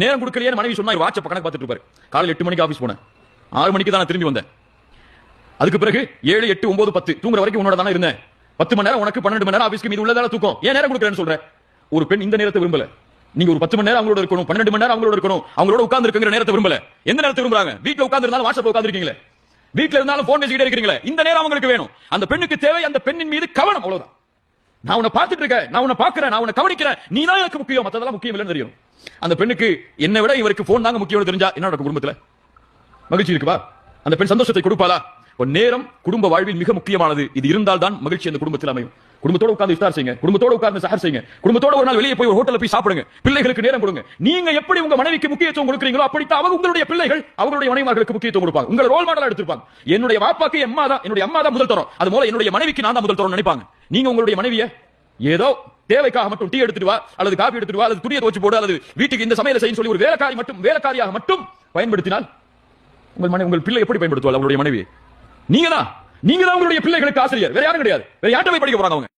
நேரம் கொடுக்கலையே மனைவி சொன்னா வாட்ஸ்அப் கணக்கு பார்த்துட்டு இருப்பாரு. காலையில் 8 மணிக்கு ஆபீஸ் போனேன், 6 மணிக்கு தான் திரும்பி வந்தேன். அதுக்கு பிறகு 7, 8, 9, 10 தூங்குற வரைக்கும் உன்னோட தானே இருந்தேன். 10 மணி நேரம் உனக்கு 12 மணி நேரம் ஆபீஸ்க்கு மீது உள்ளதால தூக்கம். ஏன் நேரம் கொடுக்கறேன்னு சொல்ற? ஒரு பெண் இந்த நேரத்தை விரும்பல. நீங்க ஒரு 10 மணி நேரம் அவங்களோட இருக்கணும், 12 மணி நேரம் அவங்களோட இருக்கணும், அவங்களோட உட்கார்ந்து இருக்கிற நேரத்தை விரும்பல. எந்த நேரத்தை விரும்புறாங்க? வீட்ல உட்கார்ந்து இருந்தாலும் வாட்ஸ்அப் உட்கார்ந்து இருக்கீங்களே, வீட்ல இருந்தாலும் போன் பேசிக்கிட்டே இருக்கீங்களே, இந்த நேரம் அவங்களுக்கு வேணும். அந்த பெண்ணுக்கு தேவை அந்த பெண்ணின் மீது கவனம், அவ்வளவுதான். நான் உன்னை பார்த்துட்டு இருக்கேன், நான் உன்னை பார்க்கிறேன், நான் உன்னை கவனிக்கிறேன், நீ தான் எனக்கு முக்கியம், மத்ததெல்லாம் முக்கியம் இல்லைன்னு தெரியும். அந்த பெண்ணுக்கு என்னை விட இவருக்கு போன் தாங்க முக்கியம் தெரிஞ்சா என்ன நடக்கும்? குடும்பத்துல மகிழ்ச்சி இருக்குவா? அந்த பெண் சந்தோஷத்தை கொடுப்பாளா? நேரம் குடும்ப வாழ்வில் மிக முக்கியமானது. இது இருந்தால் தான் மகிழ்ச்சி அந்த குடும்பத்தில் அமையும். குடும்பத்தோட உட்கார்ந்து இஃப்தார் செய்யுங்க, குடும்பத்தோட உட்கார்ந்து சஹர் செய்யுங்க, குடும்பத்தோட ஒரு நாள் வெளியே போய் ஒரு ஹோட்டல்ல போய் சாப்பிடுங்க, பிள்ளைகளுக்கு நேரம் கொடுங்க. நீங்க எப்படி உங்க மனைவிக்கு முக்கியத்துவம் கொடுக்கிறீங்களோ அப்படித்தான் அவங்க உங்களுடைய பிள்ளைகள் அவங்களுடைய மனைவிமார்களுக்கு முக்கியத்துவம் கொடுப்பாங்க. உங்களை ரோல் மாடலா எடுத்துப்பாங்க. என்னுடைய வாப்பாக்கு என்னுடைய அம்மா தான் முதல் தரம், அது போல என்னுடைய மனைவிக்கு நான் தான் முதல் தரம் நினைப்பாங்க. நீங்க உங்களுடைய மனைவியை ஏதோ தேவைக்காக மட்டும் டீ எடுத்துட்டு வா, அல்லது காபி எடுத்துட்டு வா, அல்லது துணியை துவச்சு போடு, அல்லது வீட்டுக்கு இந்த சமையலை செய்ய சொல்லி ஒரு வேலைக்காரியாக மட்டும் பயன்படுத்தினால் உங்கள் பிள்ளை எப்படி பயன்படுத்துவாள்? அவங்களுடைய மனைவி நீங்க தான் உங்களுடைய பிள்ளைகளுக்கு ஆசிரியர், வேற யாரும் கிடையாது. வேற யார்கிட்ட போய் படிக்க போறாங்க அவங்க?